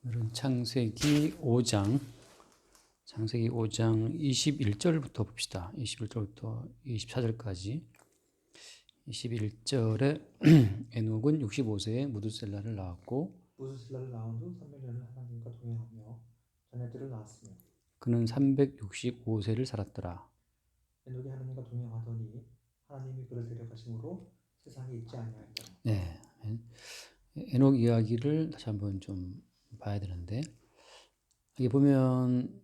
오늘은 창세기 5장 21절부터 봅시다. 21절부터 24절까지. 21절에 에녹은 65세에 무두셀라를 낳았고 무드셀라를 낳은 후 300년을 하나님과 동행하며 자녀들을 낳았으며 그는 365세를 살았더라. 에녹이 하나님과 동행하더니 하나님이 그를 데려가심으로 세상에 있지 아니하였더라. 네, 에녹 이야기를 다시 한번 좀 봐야 되는데, 여기 보면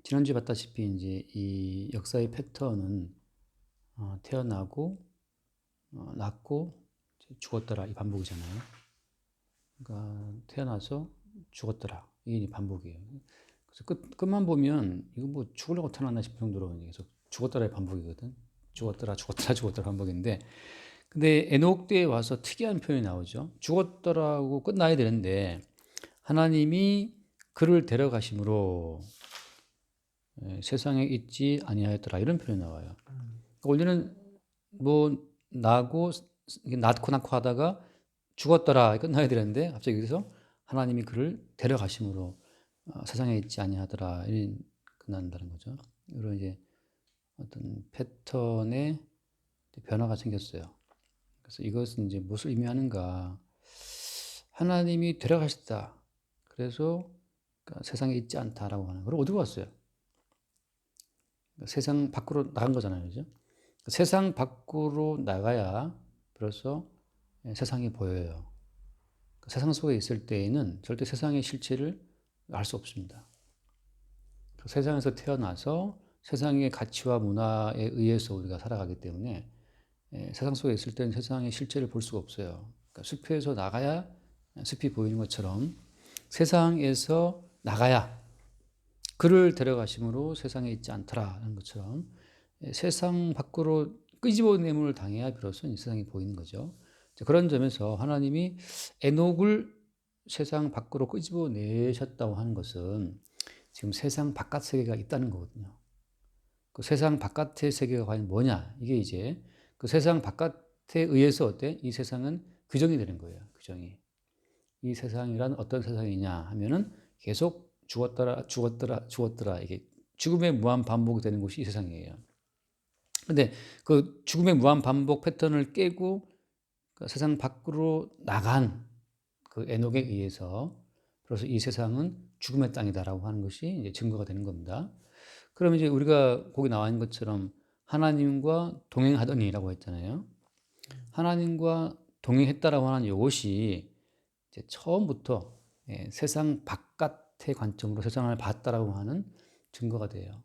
지난주에 봤다시피 이제 이 역사의 패턴은 태어나고 낳고 죽었더라 이 반복이잖아요. 그러니까 태어나서 죽었더라 이게 반복이에요. 그래서 끝만 보면 이거 뭐 죽으려고 태어났나 싶을 정도로 계속 죽었더라의 반복이거든. 죽었더라 반복인데, 근데 에녹 때에 와서 특이한 표현이 나오죠. 죽었더라고 끝나야 되는데 하나님이 그를 데려가심으로 세상에 있지 아니하였더라 이런 표현이 나와요. 원래는 뭐 낳고 하다가 죽었더라 끝나야 되는데 갑자기 여기서 하나님이 그를 데려가심으로 세상에 있지 아니하더라 이런 끝난다는 거죠. 이런 이제 어떤 패턴의 변화가 생겼어요. 그래서 이것은 이제 무엇을 의미하는가? 하나님이 데려가셨다. 그래서 그러니까 세상에 있지 않다라고 하는. 그럼 어디로 갔어요? 그러니까 세상 밖으로 나간 거잖아요, 그죠? 세상 밖으로 나가야 비로소 세상이 보여요. 세상 속에 있을 때에는 절대 세상의 실체를 알 수 없습니다. 세상에서 태어나서 세상의 가치와 문화에 의해서 우리가 살아가기 때문에 세상 속에 있을 때는 세상의 실체를 볼 수가 없어요. 그러니까 숲에서 나가야 숲이 보이는 것처럼 세상에서 나가야 그를 데려가심으로 세상에 있지 않더라는 것처럼 세상 밖으로 끄집어내음을 당해야 비로소 이 세상이 보이는 거죠. 그런 점에서 하나님이 에녹을 세상 밖으로 끄집어내셨다고 하는 것은 지금 세상 바깥 세계가 있다는 거거든요. 그 세상 바깥의 세계가 과연 뭐냐? 이게 이제 그 세상 바깥에 의해서 어때? 이 세상은 규정이 되는 거예요. 규정이. 이 세상이란 어떤 세상이냐 하면은 계속 죽었더라. 이게 죽음의 무한 반복이 되는 곳이 이 세상이에요. 근데 그 죽음의 무한 반복 패턴을 깨고 그 세상 밖으로 나간 그 에녹에 의해서 그래서 이 세상은 죽음의 땅이다라고 하는 것이 이제 증거가 되는 겁니다. 그러면 이제 우리가 거기 나와 있는 것처럼 하나님과 동행하더니라고 했잖아요. 하나님과 동행했다라고 하는 이것이 이제 처음부터 세상 바깥의 관점으로 세상을 봤다라고 하는 증거가 돼요.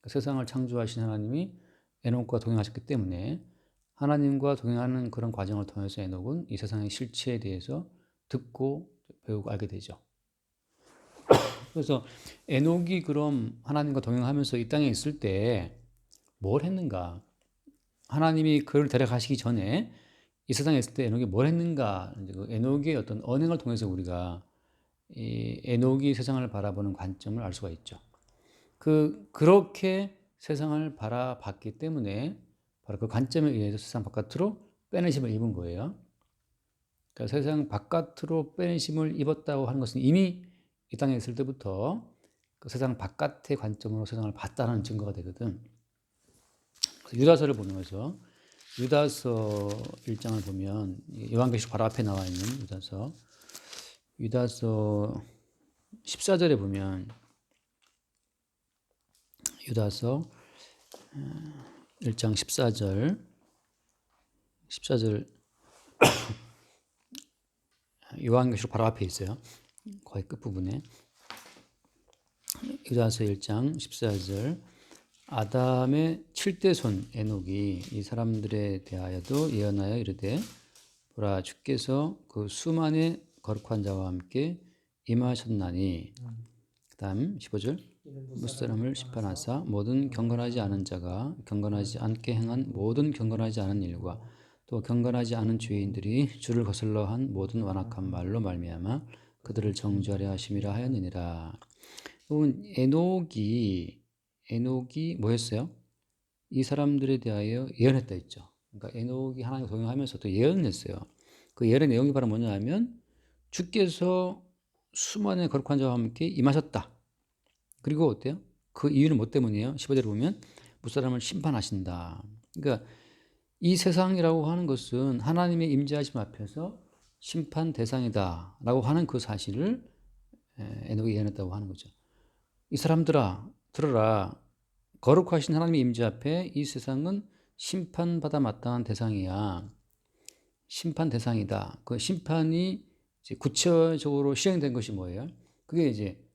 그러니까 세상을 창조하신 하나님이 에녹과 동행하셨기 때문에 하나님과 동행하는 그런 과정을 통해서 에녹은 이 세상의 실체에 대해서 듣고 배우고 알게 되죠. 그래서 에녹이 그럼 하나님과 동행하면서 이 땅에 있을 때 뭘 했는가? 하나님이 그를 데려가시기 전에 이 세상에 있을 때 에녹이 뭘 했는가? 그 에녹의 어떤 언행을 통해서 우리가 이 에녹이 세상을 바라보는 관점을 알 수가 있죠. 그렇게 세상을 바라봤기 때문에 바로 그 관점에 의해서 세상 바깥으로 빼내심을 입은 거예요. 그러니까 세상 바깥으로 빼내심을 입었다고 하는 것은 이미 이 땅에 있을 때부터 그 세상 바깥의 관점으로 세상을 봤다는 증거가 되거든. 유다서를 보면서 유다서 1장을 보면 요한계시록 바로 앞에 나와 있는 유다서 14절에 보면 유다서 1장 14절 요한계시록 바로 앞에 있어요. 거의 끝부분에 유다서 1장 14절 아담의 7대 손 에녹이 이 사람들에 대하여도 예언하여 이르되 보라 주께서 그 수만의 거룩한 자와 함께 임하셨나니 그 다음 15절 무사람을 심판하사 모든 경건하지 않은 자가 경건하지 않게 행한 모든 경건하지 않은 일과 또 경건하지 않은 죄인들이 주를 거슬러 한 모든 완악한 말로 말미암아 그들을 정죄하려 하심이라 하였느니라. 에녹이 뭐 했어요? 이 사람들에 대하여 예언했다 했죠. 그러니까 에녹이 하나님과 동행하면서 또 예언을 했어요. 그 예언의 내용이 바로 뭐냐 하면 주께서 수많은 거룩한 자와 함께 임하셨다. 그리고 어때요? 그 이유는 뭐 때문이에요? 15절에 보면 무사람을 심판하신다. 그러니까 이 세상이라고 하는 것은 하나님의 임재하심 앞에서 심판 대상이다라고 하는 그 사실을 에녹이 예언했다고 하는 거죠. 이 사람들아 들어라. 거룩하신 하나님의 임재 앞에 이 세상은 심판받아 마땅한 대상이야. 심판 대상이다. 그 심판이 이제 구체적으로 실행된 것이 뭐예요? 그게 이제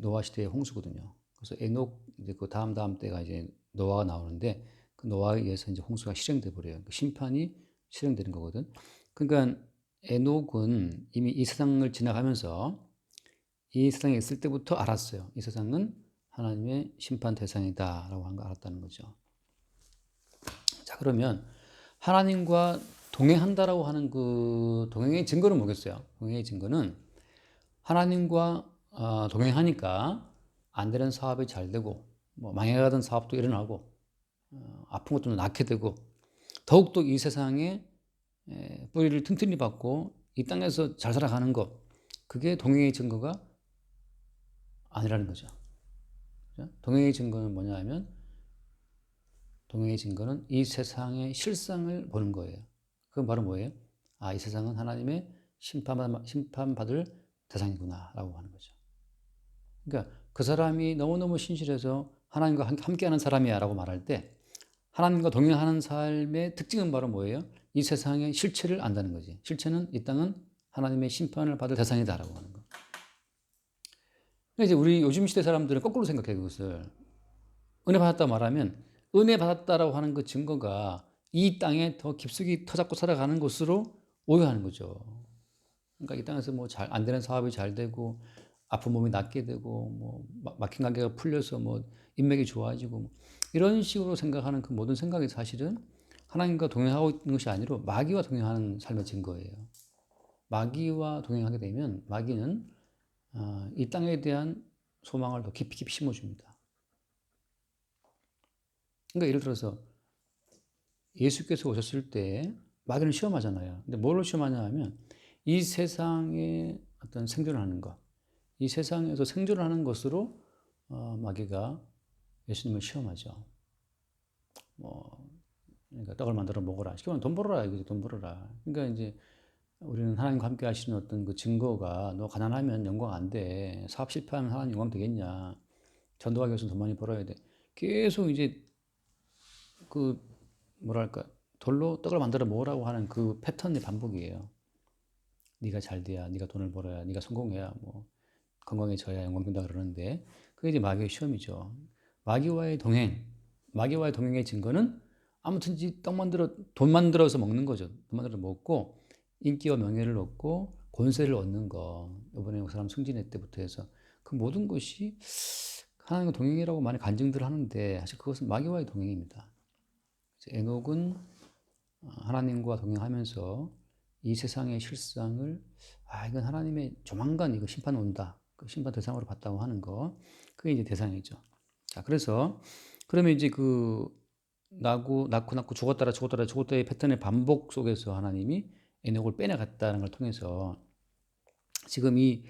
노아 시대의 홍수거든요. 그래서 에녹 이제 그 다음 때가 이제 노아가 나오는데 그 노아에 의해서 이제 홍수가 실행돼 버려요. 그 심판이 실행되는 거거든. 그러니까 에녹은 이미 이 세상을 지나가면서 이 세상에 있을 때부터 알았어요. 이 세상은 하나님의 심판 대상이다라고 하는 걸 알았다는 거죠. 자, 그러면 하나님과 동행한다라고 하는 그 동행의 증거는 뭐겠어요? 동행의 증거는 하나님과 동행하니까 안 되는 사업이 잘 되고 뭐 망해가던 사업도 일어나고 아픈 것도 낫게 되고 더욱더 이 세상에 뿌리를 튼튼히 받고 이 땅에서 잘 살아가는 것, 그게 동행의 증거가 아니라는 거죠. 동행의 증거는 뭐냐 하면 동행의 증거는 이 세상의 실상을 보는 거예요. 그건 바로 뭐예요? 이 세상은 하나님의 심판받을 대상이구나 라고 하는 거죠. 그러니까 그 사람이 너무너무 신실해서 하나님과 함께하는 사람이야 라고 말할 때 하나님과 동행하는 삶의 특징은 바로 뭐예요? 이 세상의 실체를 안다는 거지. 실체는 이 땅은 하나님의 심판을 받을 대상이다 라고 하는 거. 그러니까 이제 우리 요즘 시대 사람들은 거꾸로 생각해 그것을. 은혜 받았다 말하면 은혜 받았다라고 하는 그 증거가 이 땅에 더 깊숙이 터잡고 살아가는 것으로 오해하는 거죠. 그러니까 이 땅에서 뭐 잘 안 되는 사업이 잘 되고 아픈 몸이 낫게 되고 뭐 막힌 관계가 풀려서 뭐 인맥이 좋아지고 뭐 이런 식으로 생각하는 그 모든 생각이 사실은 하나님과 동행하고 있는 것이 아니라 마귀와 동행하는 삶의 증거예요. 마귀와 동행하게 되면 마귀는 이 땅에 대한 소망을 더 깊이 깊이 심어줍니다. 그러니까 예를 들어서 예수께서 오셨을 때 마귀는 시험하잖아요. 근데 뭘 시험하냐 하면 이 세상에 어떤 생존을 하는 것, 이 세상에서 생존을 하는 것으로 마귀가 예수님을 시험하죠. 뭐 그러니까 떡을 만들어 먹어라. 시키면 돈 벌어라 이거지, 돈 벌어라. 그러니까 이제 우리는 하나님과 함께 하시는 어떤 그 증거가 너 가난하면 영광 안 돼. 사업 실패하면 하나님 영광 되겠냐. 전도하기 위해서 돈 많이 벌어야 돼. 계속 이제 그 뭐랄까 돌로 떡을 만들어 먹으라고 하는 그 패턴의 반복이에요. 네가 잘 돼야, 네가 돈을 벌어야, 네가 성공해야 뭐 건강해져야 영광 된다 그러는데 그게 이제 마귀의 시험이죠. 마귀와의 동행, 마귀와의 동행의 증거는 아무튼지 돈 만들어서 먹는 거죠. 돈 만들어 먹고 인기와 명예를 얻고 권세를 얻는 거. 이번에 그 사람 승진회 때부터 해서 그 모든 것이 하나님과 동행이라고 많이 간증들 하는데 사실 그것은 마귀와의 동행입니다. 에녹은 하나님과 동행하면서 이 세상의 실상을 이건 하나님의 조만간 이거 심판 온다. 그 심판 대상으로 봤다고 하는 거. 그게 이제 대상이죠. 자, 그래서 그러면 이제 그 낳고 죽었다의 패턴의 반복 속에서 하나님이 에녹을 빼내갔다는 걸 통해서 지금 이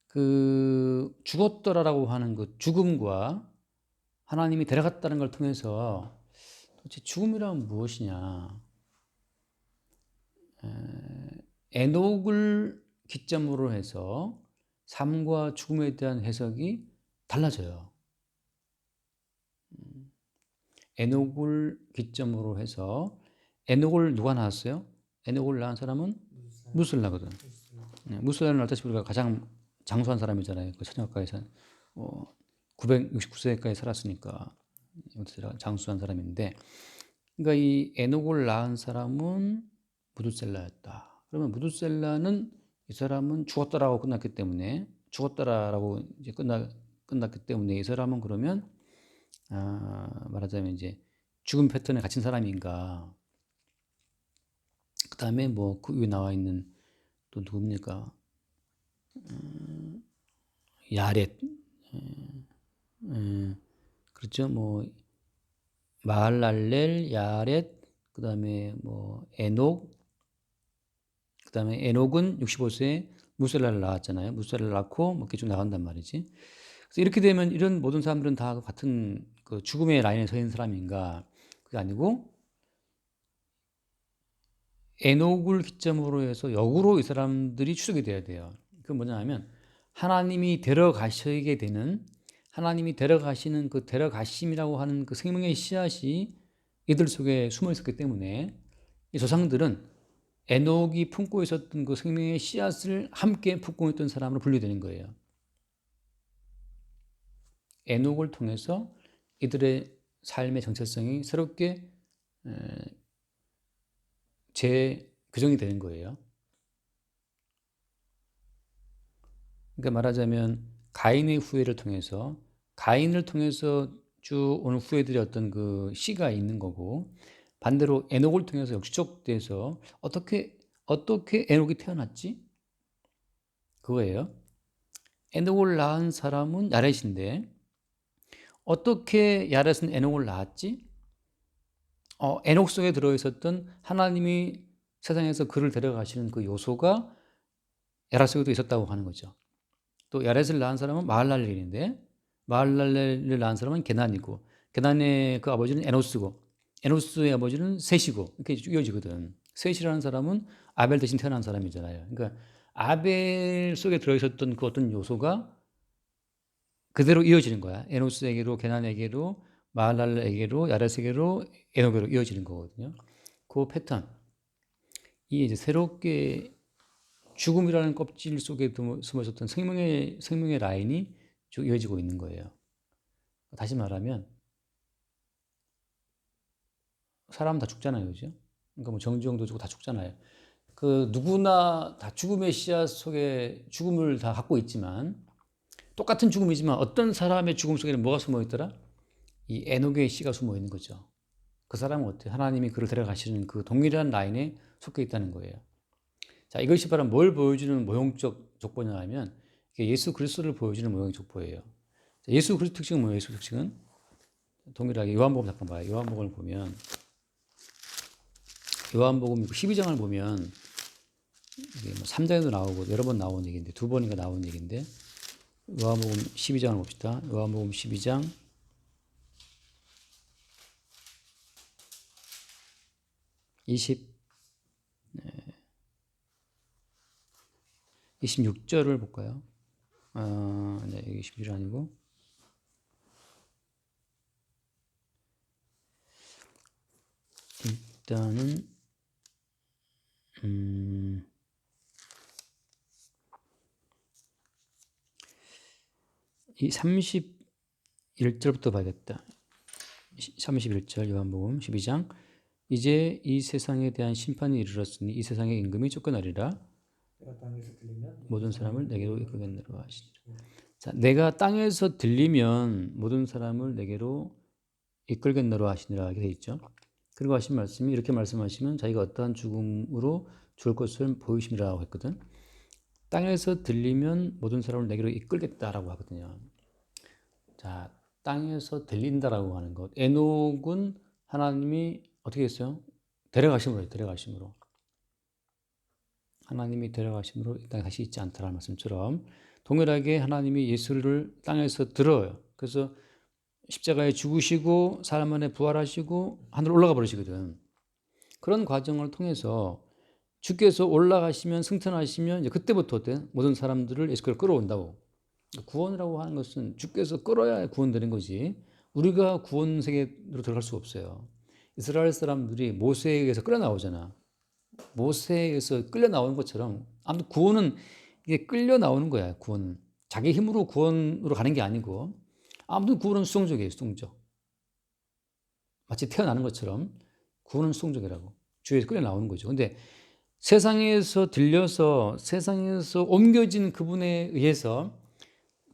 그 죽었더라라고 하는 그 죽음과 하나님이 데려갔다는 걸 통해서 도대체 죽음이란 무엇이냐? 에녹을 기점으로 해서 삶과 죽음에 대한 해석이 달라져요. 에녹을 기점으로 해서 에녹을 누가 낳았어요? 에녹을 낳은 사람은 무슬라거든. 무슬라는 알다시피 우리가 가장 장수한 사람이잖아요. 그 천년가까지 969세까지 살았으니까 장수한 사람인데, 그러니까 이 에녹을 낳은 사람은 무두셀라였다. 그러면 무두셀라는 이 사람은 죽었다라고 끝났기 때문에 죽었다라고 이제 끝났기 때문에 이 사람은 그러면 말하자면 이제 죽음 패턴에 갇힌 사람인가. 그 다음에 뭐 그 위에 나와 있는 또 누굽니까? 야렛, 그렇죠? 뭐 마할랄렐, 야렛, 그 다음에 뭐 에녹, 그 다음에 에녹은 65세, 무셀라를 낳았잖아요. 무셀라를 낳고 뭐 이렇게 쭉 나간단 말이지. 그래서 이렇게 되면 이런 모든 사람들은 다 같은 그 죽음의 라인에 서 있는 사람인가? 그게 아니고 에녹을 기점으로 해서 역으로 이 사람들이 추적이 돼야 돼요. 그건 뭐냐면 하나님이 데려가시게 되는 하나님이 데려가시는 그 데려가심이라고 하는 그 생명의 씨앗이 이들 속에 숨어 있었기 때문에 이 조상들은 에녹이 품고 있었던 그 생명의 씨앗을 함께 품고 있던 사람으로 분류되는 거예요. 에녹을 통해서 이들의 삶의 정체성이 새롭게 재규정이 되는 거예요. 그러니까 말하자면 가인의 후예를 통해서 가인을 통해서 쭉 오는 후예들의 어떤 그 씨가 있는 거고 반대로 에녹을 통해서 역추적돼서 어떻게 에녹이 태어났지? 그거예요. 에녹을 낳은 사람은 야렛인데 어떻게 야렛은 에녹을 낳았지? 에녹 속에 들어있었던 하나님이 세상에서 그를 데려가시는 그 요소가 야렛 속에도 있었다고 하는 거죠. 또 야렛을 낳은 사람은 마할랄렐인데 마할랄렐을 낳은 사람은 게난이고 게난의 그 아버지는 에노스고 에노스의 아버지는 셋이고 이렇게 이어지거든. 셋이라는 사람은 아벨 대신 태어난 사람이잖아요. 그러니까 아벨 속에 들어있었던 그 어떤 요소가 그대로 이어지는 거야. 에노스에게로 게난에게로 마할랄렐에게로 야렛에게로 에녹에로 이어지는 거거든요. 그 패턴. 이 이제 새롭게 죽음이라는 껍질 속에 숨어 있었던 생명의 라인이 쭉 이어지고 있는 거예요. 다시 말하면 사람 다 죽잖아요, 그죠? 그러니까 뭐 정주영도 죽고 다 죽잖아요. 그 누구나 다 죽음의 씨앗 속에 죽음을 다 갖고 있지만 똑같은 죽음이지만 어떤 사람의 죽음 속에는 뭐가 숨어 있더라? 이 에녹의 씨가 숨어 있는 거죠. 그 사람은 어때요? 하나님이 그를 데려가시는 그 동일한 라인에 속해 있다는 거예요. 자, 이것이 바로 뭘 보여주는 모형적 족보냐 면 예수 그리스도를 보여주는 모형적 족보예요. 자, 예수 그리스도 특징은 뭐예요? 예수 특징은 동일하게 요한복음 잠깐 봐요. 요한복음을 보면 요한복음 12장을 보면 이게 뭐 3장에도 나오고 여러 번 나온 얘기인데 두 번인가 나온 얘기인데 요한복음 12장을 봅시다. 요한복음 12장 26절을 볼까요? 네, 여기 26절 아니고 일단은 이 31절부터 봐야겠다. 31절 요한복음 12장 이제 이 세상에 대한 심판이 이르렀으니 이 세상의 임금이 쫓겨나리라. 내가 땅에서 들리면 모든 사람을 내게로 이끌겠노라 하시니라. 예. 자, 내가 땅에서 들리면 모든 사람을 내게로 이끌겠노라 하시니라 이렇게 돼 있죠. 그리고 하신 말씀이 이렇게 말씀하시면 자기가 어떠한 죽음으로 죽을 것을 보이심이라고 했거든. 땅에서 들리면 모든 사람을 내게로 이끌겠다라고 하거든요. 자, 땅에서 들린다라고 하는 것. 에녹은 하나님이 어떻게 했어요? 데려가심으로. 하나님이 데려가심으로 이 땅에 다시 있지 않다라는 말씀처럼 동일하게 하나님이 예수를 땅에서 들어요. 그래서 십자가에 죽으시고 사흘 만에 부활하시고 하늘로 올라가 버리시거든. 그런 과정을 통해서 주께서 올라가시면 승천하시면 이제 그때부터 어때? 모든 사람들을 예수께로 끌어온다고. 구원이라고 하는 것은 주께서 끌어야 구원되는 거지. 우리가 구원 세계로 들어갈 수가 없어요. 이스라엘 사람들이 모세에 의해서 끌려 나오잖아. 모세에 의해서 끌려 나오는 것처럼 아무튼 구원은 이게 끌려 나오는 거야. 구원은 자기 힘으로 구원으로 가는 게 아니고 아무튼 구원은 수동적이에요. 수동적. 마치 태어나는 것처럼 구원은 수동적이라고. 주에서 끌려 나오는 거죠. 근데 세상에서 들려서 세상에서 옮겨진 그분에 의해서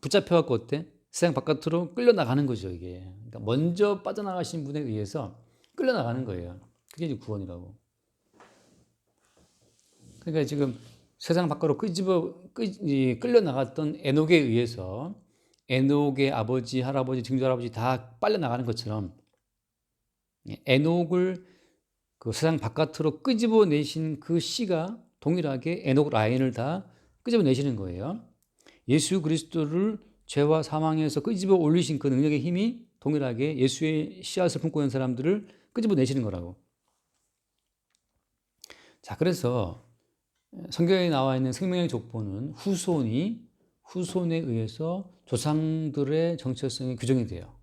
붙잡혀갖고 어때? 세상 바깥으로 끌려나가는 거죠, 이게. 그러니까 먼저 빠져나가신 분에 의해서 끌려나가는 거예요. 그게 이제 구원이라고. 그러니까 지금 세상 밖으로 끌려나갔던 에녹에 의해서 에녹의 아버지, 할아버지, 증조할아버지 다 빨려나가는 것처럼 에녹을 그 세상 바깥으로 끄집어내신 그 씨가 동일하게 에녹 라인을 다 끄집어내시는 거예요. 예수 그리스도를 죄와 사망에서 끄집어 올리신 그 능력의 힘이 동일하게 예수의 씨앗을 품고 있는 사람들을 끄집어내시는 거라고. 자, 그래서 성경에 나와 있는 생명의 족보는 후손에 의해서 조상들의 정체성이 규정이 돼요.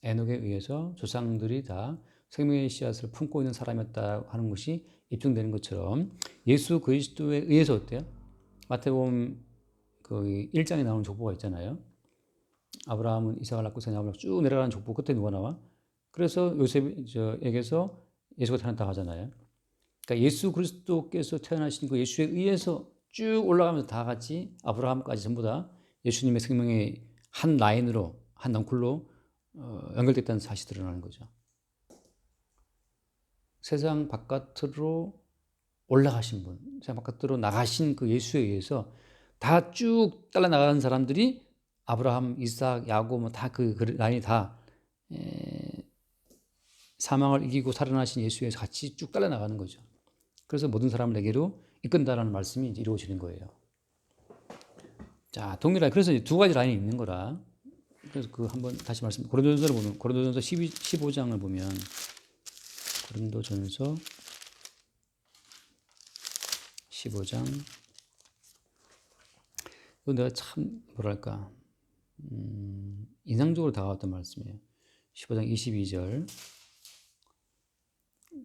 에녹에 의해서 조상들이 다 생명의 씨앗을 품고 있는 사람이었다 하는 것이 입증되는 것처럼 예수 그리스도에 의해서 어때요? 마태복음 그 1장에 나오는 족보가 있잖아요. 아브라함은 이삭을 낳고 야곱을 낳고 쭉 내려가는 족보 끝에 누가 나와? 그래서 요셉에게서 예수가 태어났다고 하잖아요. 그러니까 예수 그리스도께서 태어나신 그 예수에 의해서 쭉 올라가면서 다 같이 아브라함까지 전부 다 예수님의 생명의 한 라인으로, 한 넝쿨로 연결됐다는 사실이 드러나는 거죠. 세상 바깥으로 올라가신 분, 세상 바깥으로 나가신 그 예수에 의해서 다 쭉 딸려 나가는 사람들이 아브라함, 이삭, 야곱 뭐 다 그 라인이 다 사망을 이기고 살아나신 예수에 의해서 같이 쭉 딸려 나가는 거죠. 그래서 모든 사람을 내게로 이끈다라는 말씀이 이제 이루어지는 거예요. 자, 동일하게 그래서 두 가지 라인이 있는 거라. 그래서 그 한번 다시 말씀 고린도전서를 보면 고린도전서 15장을 보면 고린도전서 15장 이거 내가 참 뭐랄까 인상적으로 다가왔던 말씀이에요. 15장 22절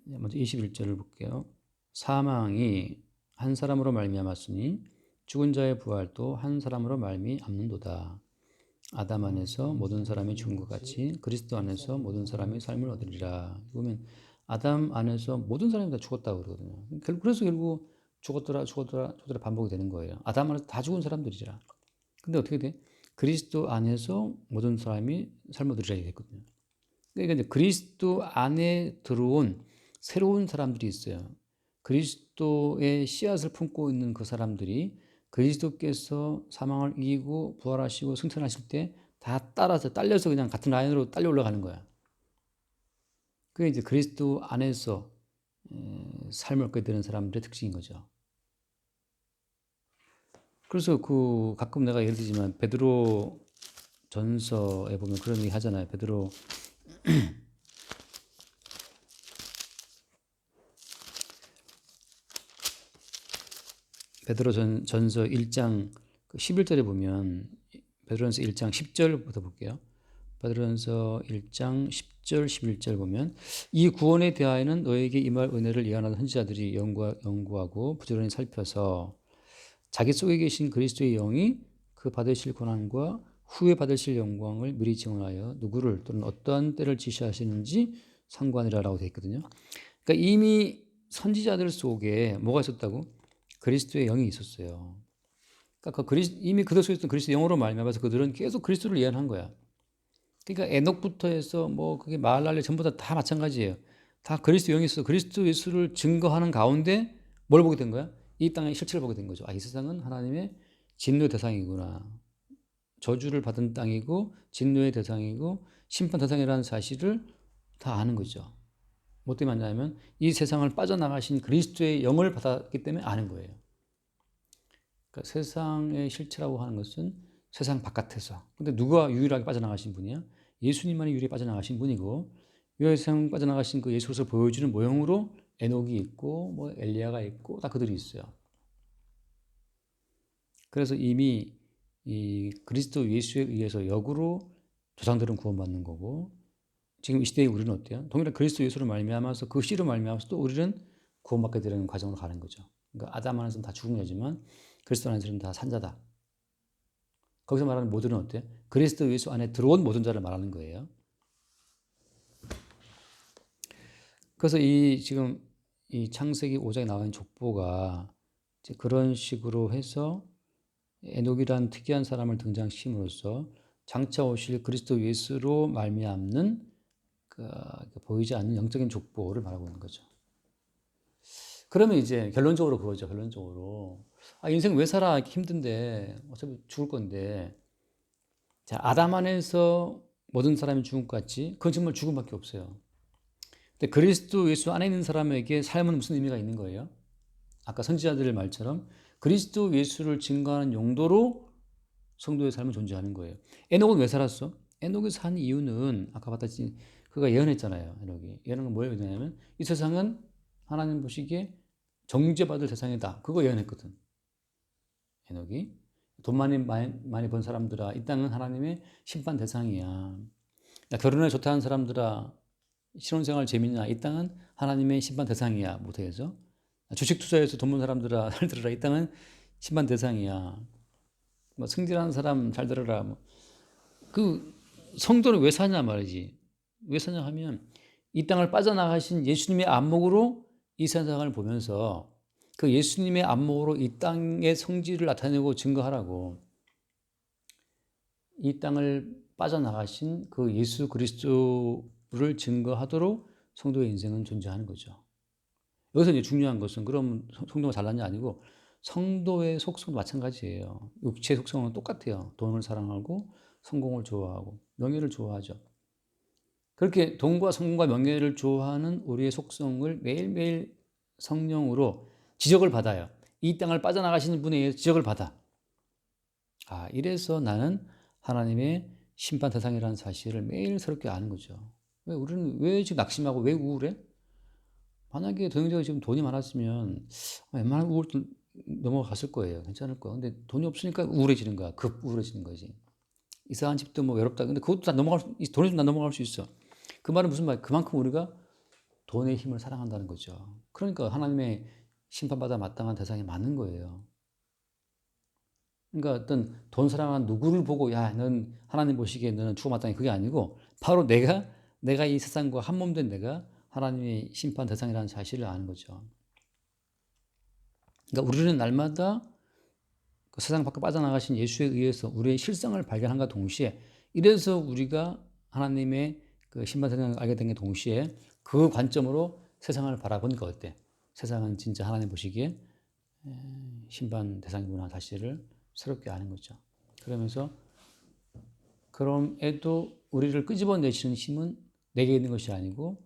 먼저 21절을 볼게요. 사망이 한 사람으로 말미암았으니 죽은 자의 부활도 한 사람으로 말미암는도다. 아담 안에서 모든 사람이 죽은 것 같이 그리스도 안에서 모든 사람이 삶을 얻으리라. 보면 아담 안에서 모든 사람이 다 죽었다고 그러거든요. 그래서 결국 죽었더라 반복이 되는 거예요. 아담 안에서 다 죽은 사람들이잖아. 근데 어떻게 돼? 그리스도 안에서 모든 사람이 삶을 얻으리라 했거든요. 그러니까 이제 그리스도 안에 들어온 새로운 사람들이 있어요. 그리스도의 씨앗을 품고 있는 그 사람들이 그리스도께서 사망을 이기고 부활하시고 승천하실 때 다 따라서 딸려서 그냥 같은 라인으로 딸려 올라가는 거야. 그게 이제 그리스도 안에서 삶을 얻게 되는 사람들의 특징인 거죠. 그래서 그 가끔 내가 예를 들지만 베드로 전서에 보면 그런 얘기 하잖아요. 베드로 전서 1장 11절에 보면 베드로전서 1장 10절부터 볼게요. 베드로전서 1장 10절 11절 보면 이 구원에 대하여는 너에게 임할 은혜를 예언하는 선지자들이 연구하고 부지런히 살펴서 자기 속에 계신 그리스도의 영이 그 받으실 고난과 후에 받으실 영광을 미리 증언하여 누구를 또는 어떠한 때를 지시하시는지 상관이라고 되어 있거든요. 그러니까 이미 선지자들 속에 뭐가 있었다고? 그리스도의 영이 있었어요. 그러니까 이미 그들 속에 있던 그리스도의 영으로 말미암아서 그들은 계속 그리스도를 예언한 거야. 그러니까 에녹부터 해서 뭐 그게 마할랄레 전부 다 마찬가지예요. 다 그리스도 영이 있어. 그리스도 예수를 증거하는 가운데 뭘 보게 된 거야? 이 땅의 실체를 보게 된 거죠. 아, 이 세상은 하나님의 진노의 대상이구나. 저주를 받은 땅이고 진노의 대상이고 심판 대상이라는 사실을 다 아는 거죠. 뭐 때문에 아냐면 이 세상을 빠져나가신 그리스도의 영을 받았기 때문에 아는 거예요. 그러니까 세상의 실체라고 하는 것은 세상 바깥에서. 근데 누가 유일하게 빠져나가신 분이야? 예수님만이 유일하게 빠져나가신 분이고 이 세상 빠져나가신 그 예수를 보여주는 모형으로 에녹이 있고 뭐 엘리야가 있고 다 그들이 있어요. 그래서 이미 이 그리스도 예수에 의해서 역으로 조상들은 구원받는 거고 지금 이 시대에 우리는 어때요? 동일한 그리스도 예수로 말미암아서 그 씨로 말미암아서 또 우리는 구원받게 되는 과정으로 가는 거죠. 그러니까 아담 안에서는 다 죽은 거지만 그리스도 안에서는 다 산자다. 거기서 말하는 모두는 어때요? 그리스도 예수 안에 들어온 모든 자를 말하는 거예요. 그래서 지금 이 창세기 5장에 나와 있는 족보가 이제 그런 식으로 해서 에녹이란 특이한 사람을 등장시킴으로써 장차 오실 그리스도 예수로 말미암는 보이지 않는 영적인 족보를 말하고 있는 거죠. 그러면 이제 결론적으로 그거죠. 결론적으로 인생 왜 살아? 이렇게 힘든데 어차피 죽을 건데 자, 아담 안에서 모든 사람이 죽은 것 같지? 그건 정말 죽음밖에 없어요. 근데 그리스도 예수 안에 있는 사람에게 삶은 무슨 의미가 있는 거예요? 아까 선지자들의 말처럼 그리스도 예수를 증거하는 용도로 성도의 삶은 존재하는 거예요. 에녹은 왜 살았어? 에녹이 산 이유는 아까 봤듯이 그가 예언했잖아요. 에녹이 예언한 건 뭐예요? 왜냐하면 이 세상은 하나님 보시기에 정죄받을 세상이다. 그거 예언했거든. 에녹이 돈 많이 번 사람들아, 이 땅은 하나님의 심판 대상이야. 결혼에 좋다는 사람들아, 신혼생활 재밌냐? 이 땅은 하나님의 심판 대상이야. 못해서 주식 투자해서 돈 번 사람들아, 잘 들으라. 이 땅은 심판 대상이야. 뭐 승진하는 사람 잘 들으라. 그 성도는 왜 사냐 말이지. 왜 사냐 하면 이 땅을 빠져나가신 예수님의 안목으로 이 세상을 보면서 그 예수님의 안목으로 이 땅의 성질을 나타내고 증거하라고. 이 땅을 빠져나가신 그 예수 그리스도를 증거하도록 성도의 인생은 존재하는 거죠. 여기서 이제 중요한 것은 그럼 성도가 잘났냐 아니고 성도의 속성도 마찬가지예요. 육체의 속성은 똑같아요. 돈을 사랑하고 성공을 좋아하고 명예를 좋아하죠. 그렇게 돈과 성공과 명예를 좋아하는 우리의 속성을 매일매일 성령으로 지적을 받아요. 이 땅을 빠져나가시는 분에 의해서 지적을 받아. 이래서 나는 하나님의 심판 대상이라는 사실을 매일 새롭게 아는 거죠. 우리는 왜 지금 낙심하고 왜 우울해? 만약에 동영자가 지금 돈이 많았으면 웬만한 우울도 넘어갔을 거예요. 괜찮을 거야. 근데 돈이 없으니까 우울해지는 거야. 급 우울해지는 거지. 이상한 집도 뭐 외롭다. 근데 그것도 다 돈이 좀 다 넘어갈 수 있어. 그 말은 무슨 말? 그만큼 우리가 돈의 힘을 사랑한다는 거죠. 그러니까 하나님의 심판받아 마땅한 대상이 많은 거예요. 그러니까 어떤 돈 사랑하는 누구를 보고 야, 넌 하나님 보시기에 너는 죽어 마땅해. 그게 아니고 바로 내가 이 세상과 한 몸 된 내가 하나님의 심판 대상이라는 사실을 아는 거죠. 그러니까 우리는 날마다 그 세상 밖에 빠져나가신 예수에 의해서 우리의 실상을 발견함과 동시에 이래서 우리가 하나님의 그 심판 대상을 알게 된 게 동시에 그 관점으로 세상을 바라보니까 어때? 세상은 진짜 하나님 보시기에 심판 대상이구나 사실을 새롭게 아는 거죠. 그러면서 그럼에도 우리를 끄집어내시는 힘은 내게 있는 것이 아니고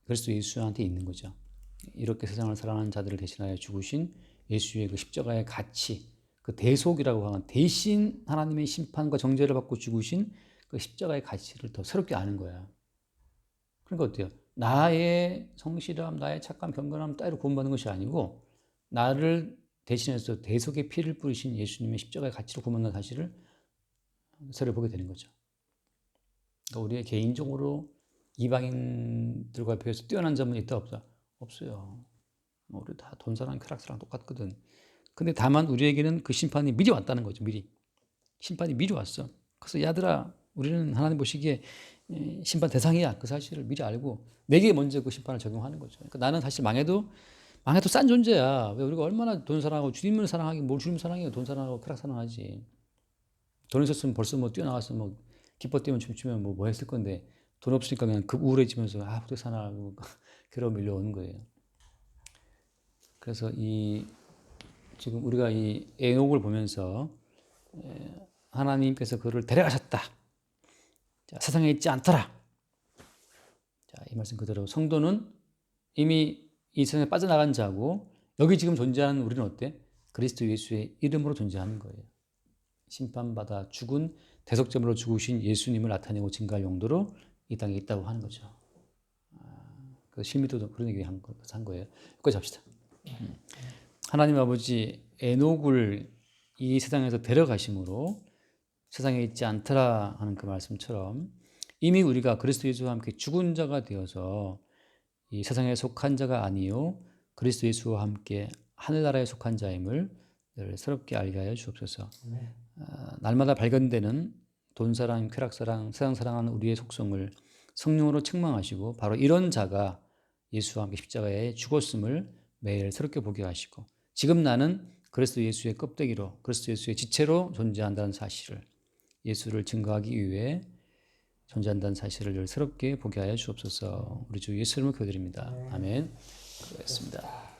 그리스도 예수한테 있는 거죠. 이렇게 세상을 사랑하는 자들을 대신하여 죽으신 예수의 그 십자가의 가치, 그 대속이라고 하는 대신 하나님의 심판과 정죄를 받고 죽으신 그 십자가의 가치를 더 새롭게 아는 거야. 그러니까 어때요? 나의 성실함, 나의 착함, 경건함 따위로 구원받는 것이 아니고 나를 대신해서 대속의 피를 뿌리신 예수님의 십자가의 가치로 구원받는 사실을 새로 보게 되는 거죠. 그러니까 우리의 개인적으로 이방인들과 비해서 뛰어난 점은 있다 없다? 없어요. 우리 다 돈사랑 쾌락사랑 똑같거든. 근데 다만 우리에게는 그 심판이 미리 왔다는 거죠. 미리. 심판이 미리 왔어. 그래서 야들아, 우리는 하나님 보시기에 심판 대상이야. 그 사실을 미리 알고 내게 먼저 그 심판을 적용하는 거죠. 그러니까 나는 사실 망해도 싼 존재야. 왜 우리가 얼마나 돈 사랑하고 주님을 사랑하기 뭘 주님 사랑해요. 돈 사랑하고 쾌락 사랑하지. 돈 있었으면 벌써 뭐 뛰어나가서 뭐 기뻐 뛰면 춤추면 뭐 했을 건데 돈 없으니까 그냥 급 우울해지면서 어떻게 사나 하고 괴로움 밀려오는 거예요. 그래서 지금 우리가 이 에녹을 보면서 하나님께서 그를 데려가셨다. 자, 세상에 있지 않더라. 자, 이 말씀 그대로 성도는 이미 이 세상에 빠져나간 자고 여기 지금 존재하는 우리는 어때? 그리스도 예수의 이름으로 존재하는 거예요. 심판받아 죽은 대속점으로 죽으신 예수님을 나타내고 증거할 용도로 이 땅에 있다고 하는 거죠. 그 실미도 그런 얘기 한 거예요. 여기까지 합시다. 하나님 아버지 에녹을 이 세상에서 데려가심으로 세상에 있지 않더라 하는 그 말씀처럼 이미 우리가 그리스도 예수와 함께 죽은 자가 되어서 이 세상에 속한 자가 아니요 그리스도 예수와 함께 하늘나라에 속한 자임을 늘 새롭게 알게 하여 주옵소서. 날마다 발견되는 돈사랑, 쾌락사랑, 세상 사랑하는 우리의 속성을 성령으로 책망하시고 바로 이런 자가 예수와 함께 십자가에 죽었음을 매일 새롭게 보게 하시고 지금 나는 그리스도 예수의 껍데기로 그리스도 예수의 지체로 존재한다는 사실을 예수를 증거하기 위해 존재한다는 사실을 늘 새롭게 보게 하여 주옵소서. 우리 주 예수 이름으로 기도드립니다. 아멘. 그렇습니다.